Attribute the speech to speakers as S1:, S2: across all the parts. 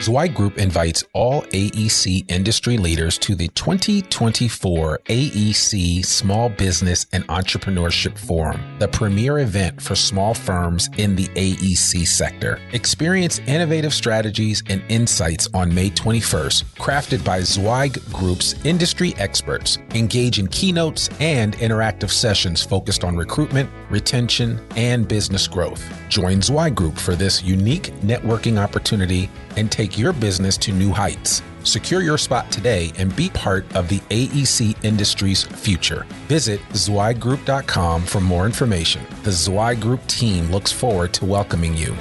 S1: Zweig Group invites all AEC industry leaders to the 2024 AEC Small Business and Entrepreneurship Forum, the premier event for small firms in the AEC sector. Experience innovative strategies and insights on May 21st, crafted by Zweig Group's industry experts. Engage in keynotes and interactive sessions focused on recruitment, retention, and business growth. Join Zweig Group for this unique networking opportunity and take your business to new heights. Secure your spot today and be part of the AEC industry's future. Visit zweiggroup.com for more information. The Zweig Group team looks forward to welcoming you.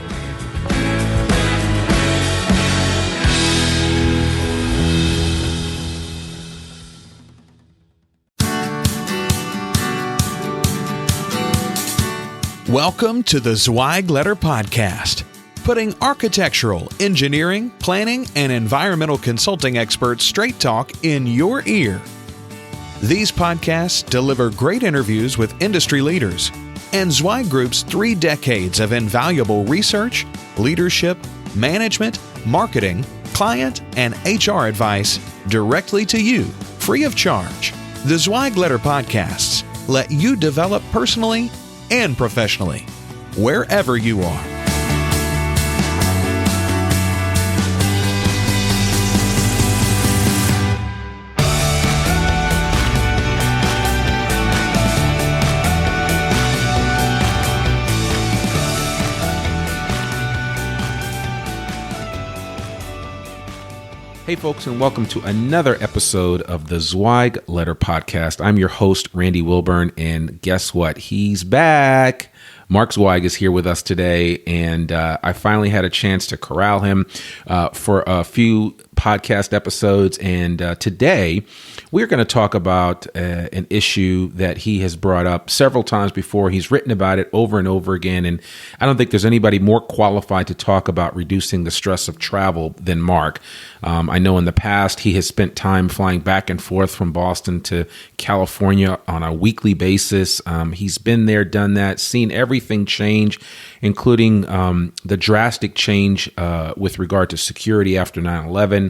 S2: Welcome to the Zweig Letter Podcast, putting architectural, engineering, planning, and environmental consulting experts straight talk in your ear. These podcasts deliver great interviews with industry leaders and Zweig Group's 3 decades of invaluable research, leadership, management, marketing, client, and HR advice directly to you, free of charge. The Zweig Letter Podcasts let you develop personally and professionally, wherever you are.
S1: Hey folks, and welcome to another episode of the Zweig Letter Podcast. I'm your host, Randy Wilburn, and guess what? He's back. Mark Zweig is here with us today, and I finally had a chance to corral him for a few podcast episodes, and today we're going to talk about an issue that he has brought up several times before. He's written about it over and over again, and I don't think there's anybody more qualified to talk about reducing the stress of travel than Mark. I know in the past he has spent time flying back and forth from Boston to California on a weekly basis. He's been there, done that, seen everything change, including the drastic change with regard to security after 9/11.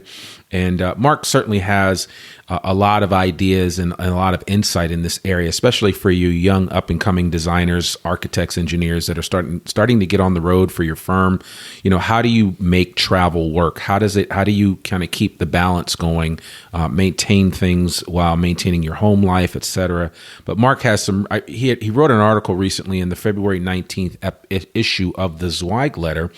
S1: And Mark certainly has a lot of ideas and a lot of insight in this area, especially for you young up-and-coming designers, architects, engineers that are starting to get on the road for your firm. You know, how do you make travel work? How do you kind of keep the balance going, maintain things while maintaining your home life, et cetera? But Mark has some. He wrote an article recently in the February 19th issue of the Zweig Letter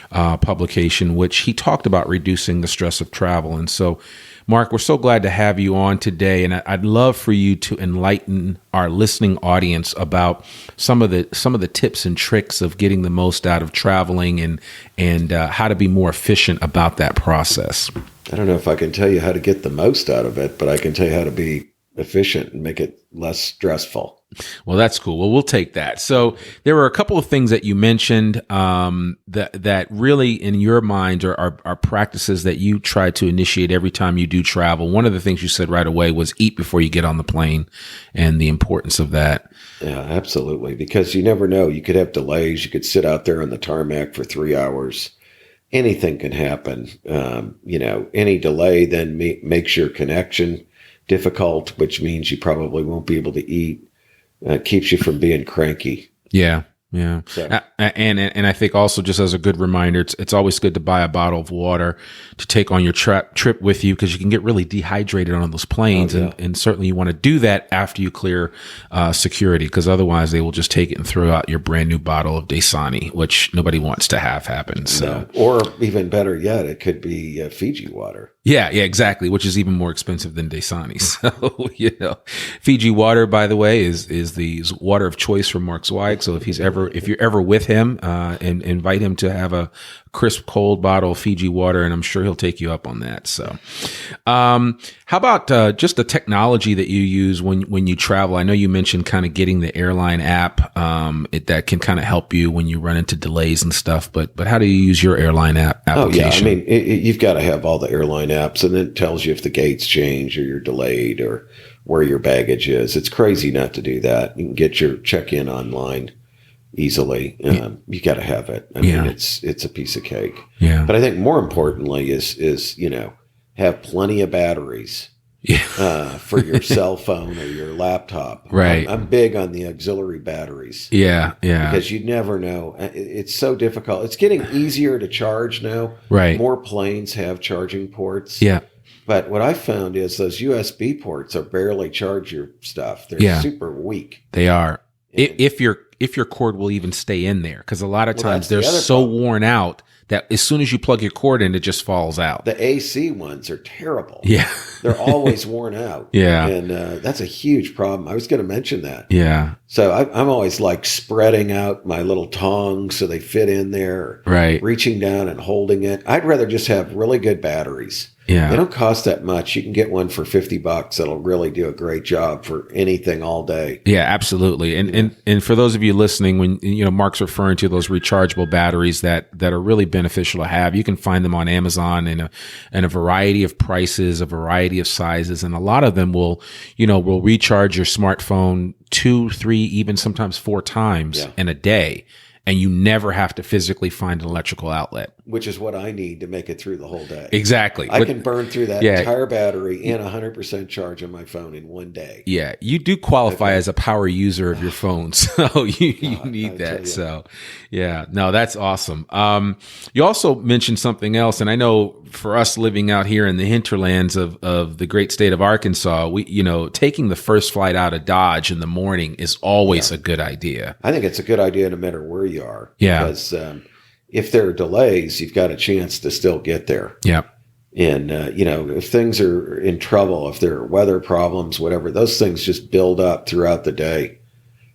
S1: publication, which he talked about reducing the stress of travel. And so, Mark, we're so glad to have you on today, and I'd love for you to enlighten our listening audience about some of the tips and tricks of getting the most out of traveling and how to be more efficient about that process.
S3: I don't know if I can tell you how to get the most out of it, but I can tell you how to be efficient and make it less stressful.
S1: Well, that's cool. Well, we'll take that. So there were a couple of things that you mentioned that really, in your mind, are practices that you try to initiate every time you do travel. One of the things you said right away was eat before you get on the plane, and the importance of that.
S3: Yeah, absolutely. Because you never know. You could have delays. You could sit out there on the tarmac for 3 hours. Anything can happen. Any delay then makes your connection difficult, which means you probably won't be able to eat. Keeps you from being cranky.
S1: Yeah. Yeah. So. And I think also, just as a good reminder, it's always good to buy a bottle of water to take on your trip with you, because you can get really dehydrated on those planes. Oh, yeah. And certainly you want to do that after you clear security, because otherwise they will just take it and throw out your brand new bottle of Dasani, which nobody wants to have happen. So,
S3: no. Or even better yet, it could be Fiji water.
S1: Yeah, exactly, which is even more expensive than Dasani. So, Fiji water, by the way, is the water of choice for Mark Zweig. So if you're ever with him, and invite him to have a crisp, cold bottle of Fiji water, and I'm sure he'll take you up on that. So, how about just the technology that you use when you travel? I know you mentioned kind of getting the airline app that can kind of help you when you run into delays and stuff. But how do you use your airline application?
S3: Oh, yeah. I mean, you've got to have all the airline apps, and it tells you if the gates change or you're delayed or where your baggage is. It's crazy not to do that. You can get your check-in online easily. You got to have it. I mean, it's a piece of cake.
S1: Yeah.
S3: But I think more importantly is have plenty of batteries. For your cell phone or your laptop.
S1: Right.
S3: I'm big on the auxiliary batteries.
S1: Yeah.
S3: Because you never know. It's so difficult. It's getting easier to charge now.
S1: Right.
S3: More planes have charging ports.
S1: Yeah.
S3: But what I found is those USB ports are barely charge your stuff. They're super weak.
S1: They are. If your cord will even stay in there, because a lot of times they're so worn out that as soon as you plug your cord in, it just falls out.
S3: The AC ones are terrible.
S1: Yeah.
S3: They're always worn out.
S1: Yeah.
S3: And that's a huge problem. I was going to mention that.
S1: Yeah.
S3: So I'm always like spreading out my little tongs so they fit in there.
S1: Right.
S3: Reaching down and holding it. I'd rather just have really good batteries.
S1: Yeah.
S3: They don't cost that much. You can get one for $50 that'll really do a great job for anything all day.
S1: Yeah, absolutely. And for those of you listening, when Mark's referring to those rechargeable batteries that are really beneficial to have, you can find them on Amazon in a variety of prices, a variety of sizes, and a lot of them will recharge your smartphone 2, 3, even sometimes 4 times in a day. And you never have to physically find an electrical outlet.
S3: Which is what I need to make it through the whole day.
S1: Exactly.
S3: I can burn through that entire battery and 100% charge on my phone in one day.
S1: Yeah. You do qualify as a power user of your phone. So you need that. So yeah, no, that's awesome. You also mentioned something else. And I know for us living out here in the hinterlands of the great state of Arkansas, taking the first flight out of Dodge in the morning is always a good idea.
S3: I think it's a good idea no matter where you are.
S1: Yeah.
S3: Because if there are delays, you've got a chance to still get there.
S1: Yeah.
S3: And, if things are in trouble, if there are weather problems, whatever, those things just build up throughout the day.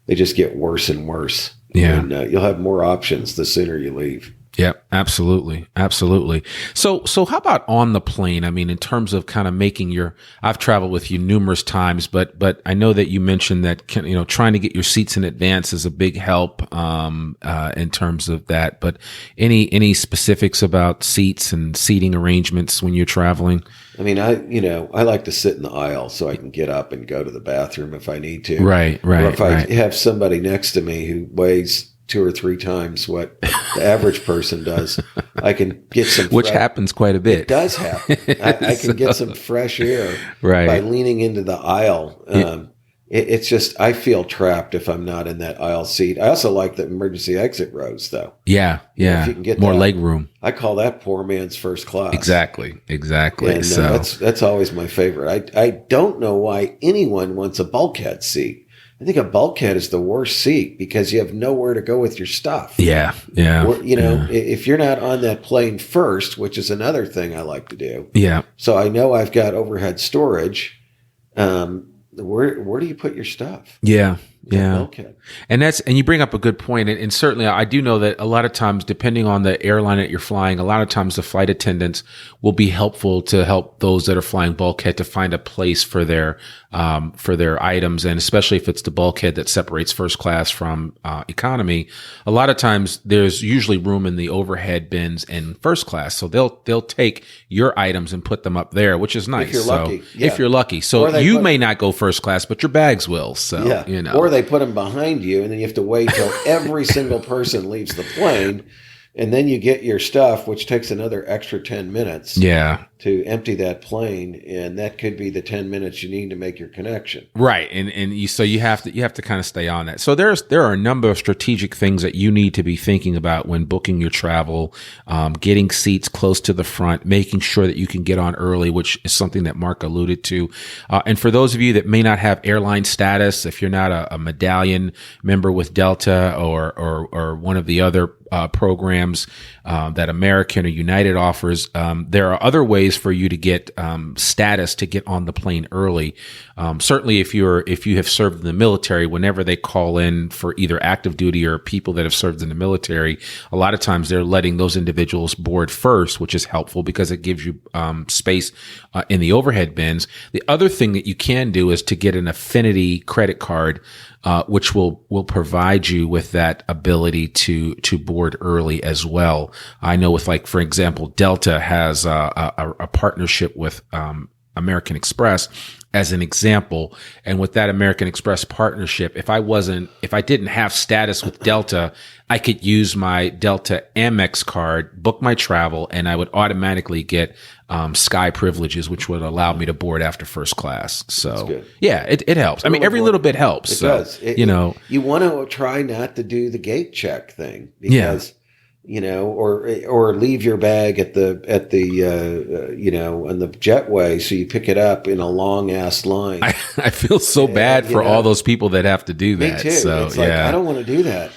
S3: They just get worse and worse.
S1: Yeah.
S3: And you'll have more options the sooner you leave.
S1: Yeah, absolutely. Absolutely. So how about on the plane? I mean, in terms of kind of I've traveled with you numerous times, but I know that you mentioned that, trying to get your seats in advance is a big help, in terms of that. But any specifics about seats and seating arrangements when you're traveling?
S3: I mean, I like to sit in the aisle so I can get up and go to the bathroom if I need to.
S1: Right.
S3: Or if I have somebody next to me who weighs 2 or 3 times what the average person does, I can get some
S1: which happens quite a bit.
S3: It does happen. I can get some fresh air by leaning into the aisle. It's just, I feel trapped if I'm not in that aisle seat. I also like the emergency exit rows, though.
S1: Yeah.
S3: If you can get
S1: more
S3: that,
S1: leg room.
S3: I call that poor man's first class.
S1: Exactly.
S3: And that's always my favorite. I don't know why anyone wants a bulkhead seat. I think a bulkhead is the worst seat because you have nowhere to go with your stuff.
S1: Yeah.
S3: If you're not on that plane first, which is another thing I like to do.
S1: Yeah.
S3: So I know I've got overhead storage. Where do you put your stuff?
S1: Yeah.
S3: Bulkhead.
S1: And you bring up a good point. And certainly I do know that a lot of times, depending on the airline that you're flying, a lot of times the flight attendants will be helpful to help those that are flying bulkhead to find a place for their items. And especially if it's the bulkhead that separates first class from economy, a lot of times there's usually room in the overhead bins in first class. So they'll take your items and put them up there, which is nice. If you're lucky. So you may not go first class, but your bags will. So,
S3: Or they put them behind you and then you have to wait till every single person leaves the plane. And then you get your stuff, which takes another extra 10 minutes to empty that plane. And that could be the 10 minutes you need to make your connection.
S1: Right. So you have to kind of stay on that. So there are a number of strategic things that you need to be thinking about when booking your travel, getting seats close to the front, making sure that you can get on early, which is something that Mark alluded to. And for those of you that may not have airline status, if you're not a medallion member with Delta or one of the other programs that American or United offers, there are other ways for you to get status to get on the plane early. Certainly, if you have served in the military, whenever they call in for either active duty or people that have served in the military, a lot of times they're letting those individuals board first, which is helpful because it gives you space in the overhead bins. The other thing that you can do is to get an affinity credit card, which will provide you with that ability to board early as well. I know with, like, for example, Delta has a partnership with American Express as an example. And with that American Express partnership, if I didn't have status with Delta, I could use my Delta Amex card, book my travel, and I would automatically get Sky privileges, which would allow me to board after first class. So yeah, it helps. I mean, every little bit helps.
S3: It does. You want to try not to do the gate check thing because, or leave your bag at the on the jetway, so you pick it up in a long ass line.
S1: I feel so bad for all those people that have to do that.
S3: Me too.
S1: So
S3: it's like, I don't want to do that.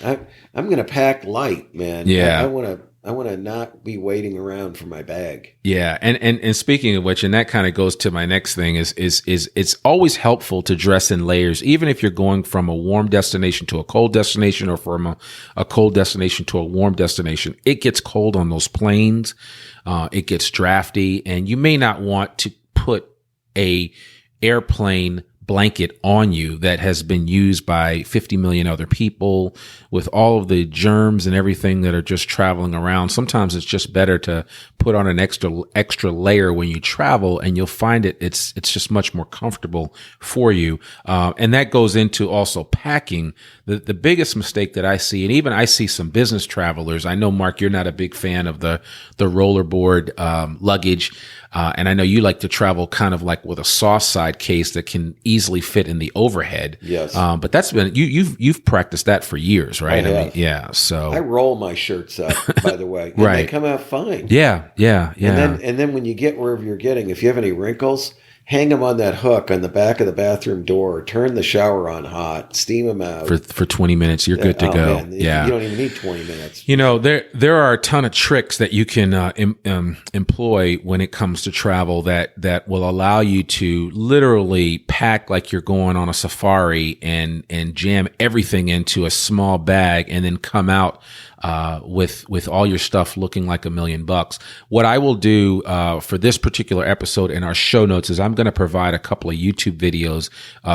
S3: I'm going to pack light, man.
S1: Yeah.
S3: I want to not be waiting around for my bag.
S1: Yeah. And speaking of which, and that kind of goes to my next thing is it's always helpful to dress in layers, even if you're going from a warm destination to a cold destination or from a cold destination to a warm destination. It gets cold on those planes. It gets drafty, and you may not want to put a airplane blanket on you that has been used by 50 million other people with all of the germs and everything that are just traveling around. Sometimes it's just better to put on an extra layer when you travel, and you'll find it's just much more comfortable for you. And that goes into also packing. The biggest mistake that I see, and even I see some business travelers, I know, Mark, you're not a big fan of the rollerboard luggage. And I know you like to travel kind of like with a soft side case that can easily fit in the overhead.
S3: Yes.
S1: But that's been, you've practiced that for years, right?
S3: I
S1: mean, yeah. So
S3: I roll my shirts up, by the way. And
S1: right.
S3: They come out fine.
S1: Yeah.
S3: And then when you get wherever you're getting, if you have any wrinkles, hang them on that hook on the back of the bathroom door, turn the shower on hot, steam them out.
S1: For 20 minutes, you're good to go.
S3: Man,
S1: yeah.
S3: You don't even need 20 minutes.
S1: There are a ton of tricks that you can employ when it comes to travel that will allow you to literally pack like you're going on a safari and jam everything into a small bag and then come out with all your stuff looking like $1 million. What I will do for this particular episode in our show notes is I'm going to provide a couple of YouTube videos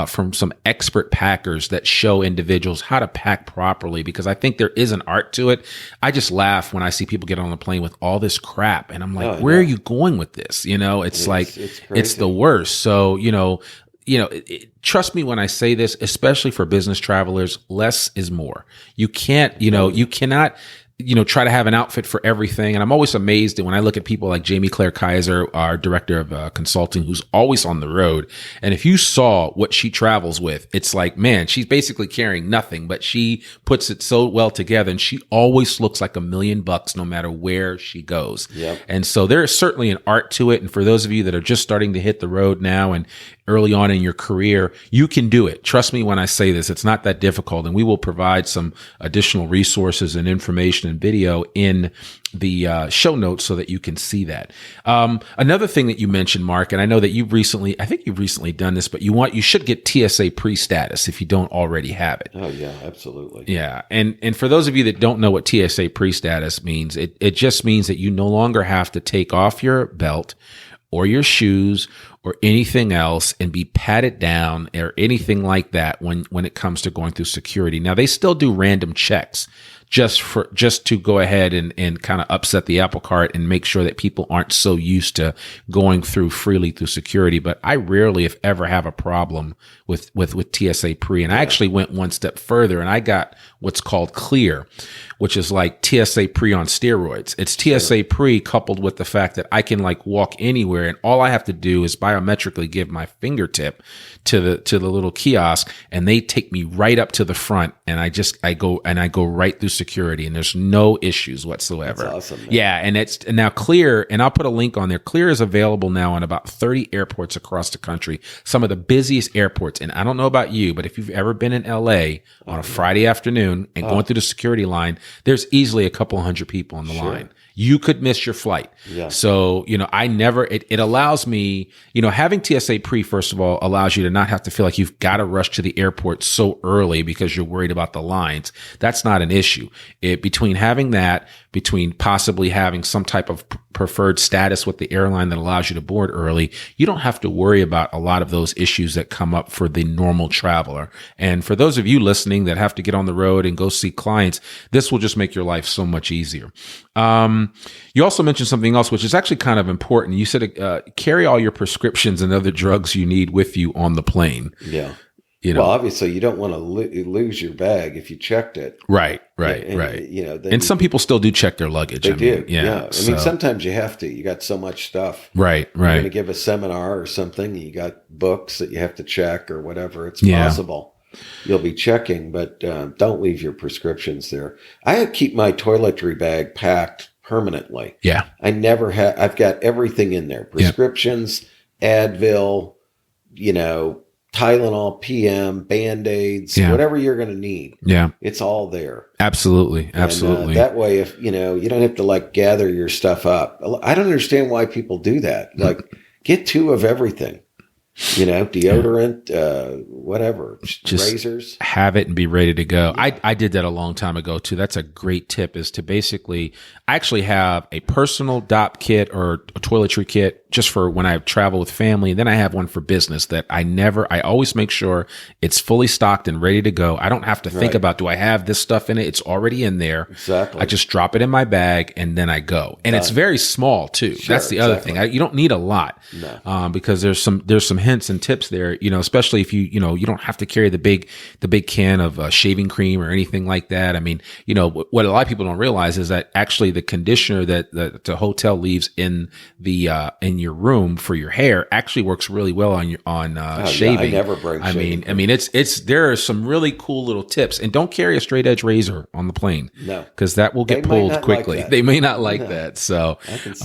S1: from some expert packers that show individuals how to pack properly, because I think there is an art to it. I just laugh when I see people get on the plane with all this crap, and I'm like, where are you going with this? It's the worst. So, trust me when I say this, especially for business travelers, less is more. You can't, you cannot, try to have an outfit for everything. And I'm always amazed that when I look at people like Jamie Claire Kaiser, our director of consulting, who's always on the road. And if you saw what she travels with, it's like, man, she's basically carrying nothing, but she puts it so well together, and she always looks like $1 million no matter where she goes.
S3: Yep.
S1: And so there is certainly an art to it. And for those of you that are just starting to hit the road now and early on in your career, you can do it. Trust me when I say this, it's not that difficult. And we will provide some additional resources and information and video in the show notes so that you can see that. Another thing that you mentioned, Mark, and I know that I think you've recently done this, but you should get TSA pre-status if you don't already have it.
S3: Oh yeah, absolutely.
S1: Yeah. And for those of you that don't know what TSA pre-status means, it just means that you no longer have to take off your belt or your shoes or anything else and be patted down or anything like that when it comes to going through security. Now, they still do random checks just to go ahead and kind of upset the apple cart and make sure that people aren't so used to going through freely through security. But I rarely, if ever, have a problem with TSA pre. And I actually went one step further, and I got what's called clear, which is like TSA pre on steroids. It's TSA pre coupled with the fact that I can like walk anywhere, and all I have to do is biometrically give my fingertip to the little kiosk, and they take me right up to the front, and I go right through security, and there's no issues whatsoever.
S3: That's awesome, man.
S1: Yeah, and now Clear, and I'll put a link on there. Clear is available now in about 30 airports across the country, some of the busiest airports. And I don't know about you, but if you've ever been in LA on a Friday afternoon and going through the security line, there's easily a couple hundred people on the line. You could miss your flight.
S3: Yeah.
S1: So, it allows me, having TSA pre, first of all, allows you to not have to feel like you've got to rush to the airport so early because you're worried about the lines. That's not an issue. Between having that between possibly having some type of preferred status with the airline that allows you to board early, you don't have to worry about a lot of those issues that come up for the normal traveler. And for those of you listening that have to get on the road and go see clients, this will just make your life so much easier. You also mentioned something else, which is actually kind of important. You said carry all your prescriptions and other drugs you need with you on the plane.
S3: Yeah.
S1: Well,
S3: obviously, you don't want to lose your bag if you checked it.
S1: Right. And some people still do check their luggage.
S3: They do.
S1: Yeah.
S3: I mean, sometimes you have to. You got so much stuff.
S1: Right.
S3: You're going to give a seminar or something. You got books that you have to check or whatever. It's possible you'll be checking, but don't leave your prescriptions there. I keep my toiletry bag packed permanently.
S1: Yeah.
S3: I never have. I've got everything in there: prescriptions, Advil, Tylenol PM, Band-Aids, whatever you're going to need.
S1: Yeah.
S3: It's all there.
S1: Absolutely.
S3: And, that way, if, you don't have to gather your stuff up. I don't understand why people do that. Get 2 of everything, deodorant, whatever, just razors.
S1: Have it and be ready to go. Yeah. I did that a long time ago too. That's a great tip, is to basically, I actually have a personal DOP kit or a toiletry kit just for when I travel with family. And then I have one for business that I always make sure it's fully stocked and ready to go. I don't have to think about, do I have this stuff in it? It's already in there.
S3: Exactly.
S1: I just drop it in my bag and then I go. And it's very small too.
S3: Sure,
S1: that's the other thing. You don't need a lot, because there's some hints and tips there, especially if you don't have to carry the big can of shaving cream or anything like that. I mean, what a lot of people don't realize is that actually the conditioner that the hotel leaves in in your room for your hair actually works really well on shaving.
S3: I never bring shaving.
S1: I mean, there are some really cool little tips, and don't carry a straight edge razor on the plane.
S3: No,
S1: because that will get pulled quickly. They may not like that. So,
S3: I can see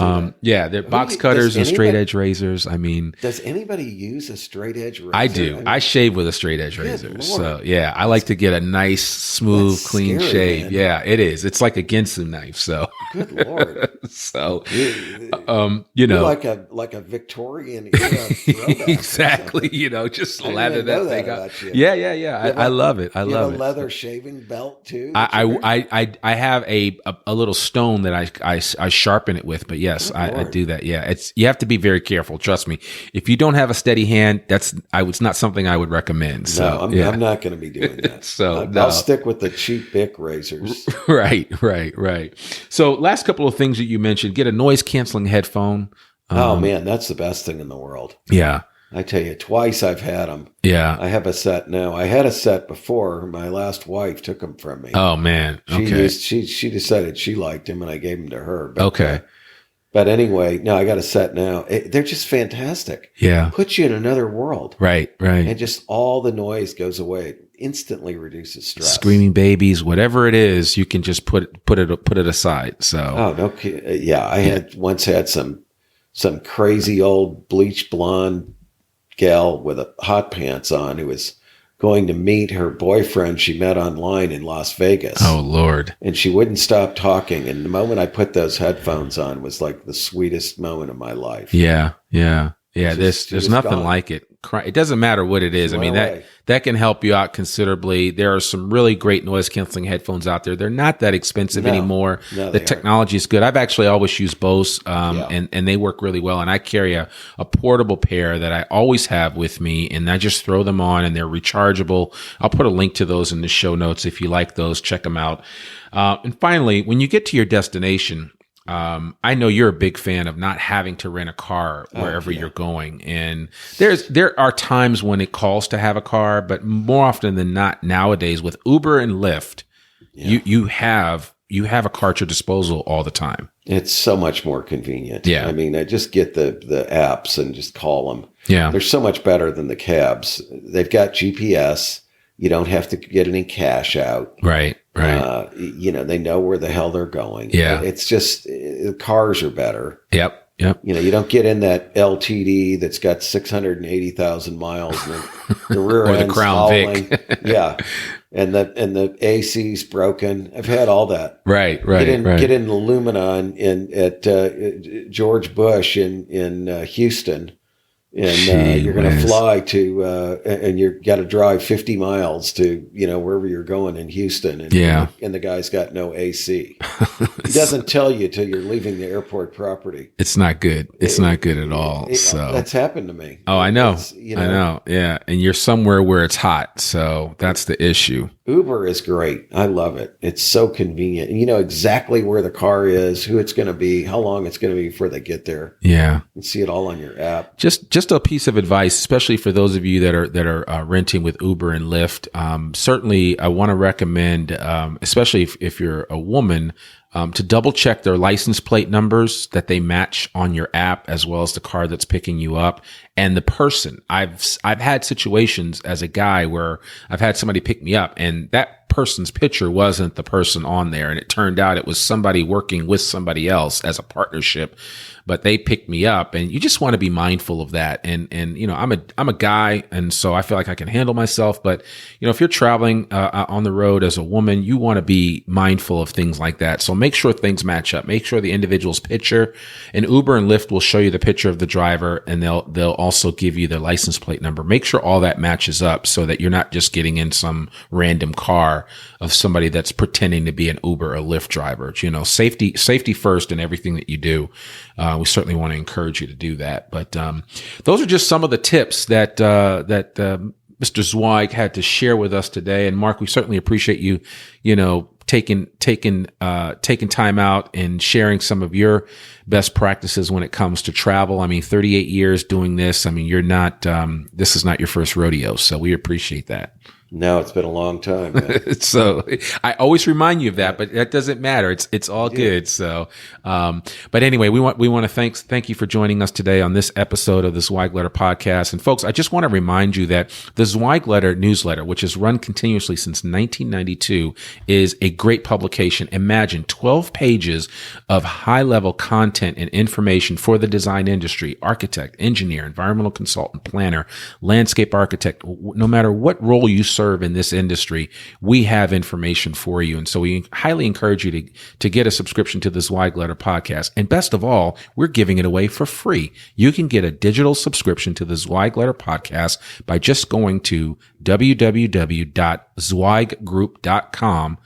S3: that.
S1: They're box cutters and straight edge razors. I mean,
S3: does anybody use a straight edge razor?
S1: I do. I shave with a straight edge razor. Lord. So I like to get a nice, smooth, clean
S3: scary,
S1: shave.
S3: Man.
S1: Yeah, it is. It's like a Ginsu knife. So
S3: good Lord.
S1: So
S3: you're like a Victorian era
S1: exactly. Just lather that thing up. Yeah. I love it. I love it.
S3: A leather shaving belt too.
S1: I have a little stone that I sharpen it with. But yes, I do that. Yeah, you have to be very careful. Trust me. If you don't have a steady hand, it's not something I would recommend. So
S3: I'm not going to be doing that.
S1: So
S3: I'll stick with the cheap Bic razors.
S1: Right. So last couple of things that you mentioned: get a noise canceling headphone.
S3: Oh man, that's the best thing in the world.
S1: Yeah.
S3: I tell you, twice I've had them.
S1: Yeah.
S3: I have a set now. I had a set before. My last wife took them from me.
S1: Oh man. Okay.
S3: She decided she liked him and I gave them to her. But,
S1: okay.
S3: But anyway, no, I got a set now. They're just fantastic.
S1: Yeah.
S3: Put you in another world.
S1: Right.
S3: And just all the noise goes away. It instantly reduces stress.
S1: Screaming babies, whatever it is, you can just put it aside. So.
S3: Oh, no. Yeah. I had once had some crazy old bleach blonde gal with hot pants on who was going to meet her boyfriend she met online in Las Vegas.
S1: Oh, Lord.
S3: And she wouldn't stop talking. And the moment I put those headphones on was like the sweetest moment of my life.
S1: Yeah. There's nothing like it. It doesn't matter what it is. I mean, that can help you out considerably. There are some really great noise canceling headphones out there. They're not that expensive anymore.
S3: No,
S1: the technology is good. I've actually always used Bose, and they work really well. And I carry a portable pair that I always have with me, and I just throw them on, and they're rechargeable. I'll put a link to those in the show notes. If you like those, check them out. And finally, when you get to your destination, I know you're a big fan of not having to rent a car wherever you're going. And there are times when it calls to have a car, but more often than not nowadays with Uber and Lyft, you have a car at your disposal all the time.
S3: It's so much more convenient.
S1: Yeah.
S3: I mean, I just get the apps and just call them.
S1: Yeah.
S3: They're so much better than the cabs. They've got GPS. You don't have to get any cash out.
S1: Right.
S3: They know where the hell they're going.
S1: Yeah.
S3: It's just, the cars are better.
S1: Yep.
S3: You don't get in that LTD that's got 680,000 miles and the rear
S1: or
S3: end's
S1: the Crown
S3: hauling.
S1: Vic.
S3: Yeah. And the AC's broken. I've had all that.
S1: Right.
S3: Get in the Lumina at George Bush in Houston. and you're going to
S1: whiz.
S3: fly to, and you got to drive 50 miles to, wherever you're going in Houston. And,
S1: Yeah.
S3: and the guy's got no AC. He doesn't tell you till you're leaving the airport property.
S1: It's not good. It's not good at all. So
S3: that's happened to me.
S1: Oh, I know.
S3: I
S1: know. Yeah. And you're somewhere where it's hot. So that's the issue.
S3: Uber is great. I love it. It's so convenient. And you know exactly where the car is, who it's going to be, how long it's going to be before they get there.
S1: Yeah.
S3: And see it all on your app.
S1: Just a piece of advice, especially for those of you that are renting with Uber and Lyft. Certainly, I want to recommend, especially if you're a woman, to double check their license plate numbers that they match on your app, as well as the car that's picking you up and the person. I've had situations as a guy where I've had somebody pick me up and that person's picture wasn't the person on there. And it turned out it was somebody working with somebody else as a partnership, but they picked me up, and you just want to be mindful of that. And I'm a guy, and so I feel like I can handle myself. But if you're traveling on the road as a woman, you want to be mindful of things like that. So make sure things match up. Make sure the individual's picture, and Uber and Lyft will show you the picture of the driver, and they'll also give you their license plate number. Make sure all that matches up so that you're not just getting in some random car of somebody that's pretending to be an Uber or Lyft driver. Safety first in everything that you do. We certainly want to encourage you to do that. But those are just some of the tips that Mr. Zweig had to share with us today. And Mark, we certainly appreciate you, taking time out and sharing some of your best practices when it comes to travel. 38 years doing this. You're not, this is not your first rodeo. So we appreciate that.
S3: No, it's been a long time, man.
S1: So I always remind you of that, but that doesn't matter. It's all good. So, but anyway, we want to thank you for joining us today on this episode of the Zweig Letter podcast. And folks, I just want to remind you that the Zweig Letter newsletter, which has run continuously since 1992, is a great publication. Imagine 12 pages of high level content and information for the design industry, architect, engineer, environmental consultant, planner, landscape architect. No matter what role you serve in this industry, we have information for you. And so we highly encourage you to get a subscription to the Zweig Letter podcast. And best of all, we're giving it away for free. You can get a digital subscription to the Zweig Letter podcast by just going to www.zweiggroup.com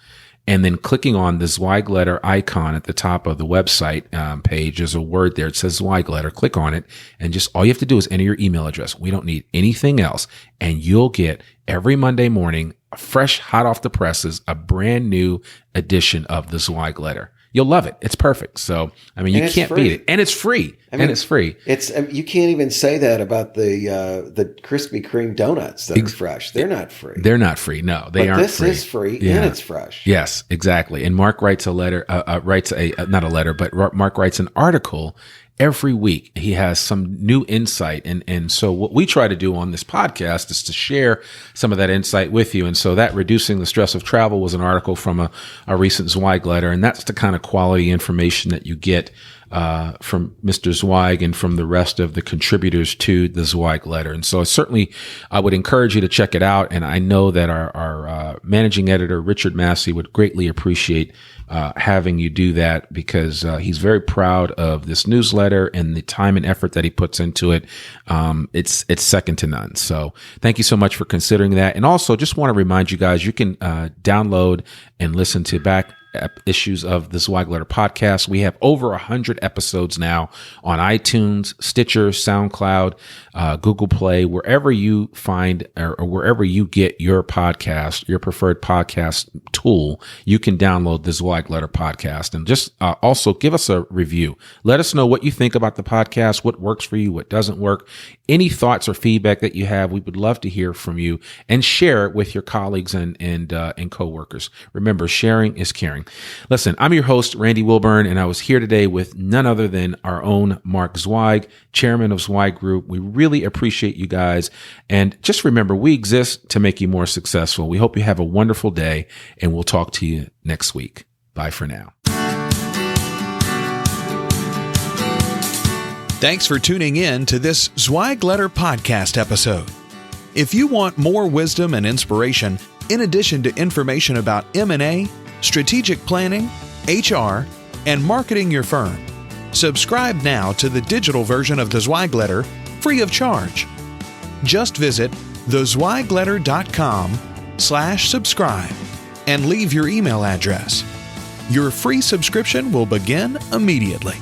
S1: and then clicking on the Zweig Letter icon at the top of the website page. There's a word there. It says Zweig Letter. Click on it, and just all you have to do is enter your email address. We don't need anything else. And you'll get every Monday morning, fresh, hot off the presses, a brand new edition of the Zweig Letter. You'll love it. It's perfect. So, you can't beat it. And it's free. It's free.
S3: You can't even say that about the Krispy Kreme donuts that are fresh. They're not free.
S1: They're not free. No, they aren't free.
S3: This is free and it's fresh.
S1: Yes, exactly. And Mark writes a letter, Mark writes an article every week. He has some new insight. And so what we try to do on this podcast is to share some of that insight with you. And so that Reducing the Stress of Travel was an article from a recent Zweig letter. And that's the kind of quality information that you get from Mr. Zweig and from the rest of the contributors to the Zweig letter. And so certainly I would encourage you to check it out. And I know that our managing editor, Richard Massey, would greatly appreciate having you do that, because he's very proud of this newsletter and the time and effort that he puts into it. It's second to none. So thank you so much for considering that. And also just want to remind you guys, you can download and listen to back issues of the Zweig Letter podcast. We have over 100 episodes now on iTunes, Stitcher, SoundCloud, Google Play, wherever you find or wherever you get your podcast, your preferred podcast tool, you can download the Zweig Letter podcast. And just also give us a review. Let us know what you think about the podcast, what works for you, what doesn't work. Any thoughts or feedback that you have, we would love to hear from you, and share it with your colleagues and coworkers. Remember, sharing is caring. Listen, I'm your host, Randy Wilburn, and I was here today with none other than our own Mark Zweig, chairman of Zweig Group. We really appreciate you guys. And just remember, we exist to make you more successful. We hope you have a wonderful day, and we'll talk to you next week. Bye for now.
S2: Thanks for tuning in to this Zweig Letter podcast episode. If you want more wisdom and inspiration, in addition to information about M&A, strategic planning, HR, and marketing your firm, subscribe now to the digital version of the Zweig Letter free of charge. Just visit thezweigletter.com/subscribe and leave your email address. Your free subscription will begin immediately.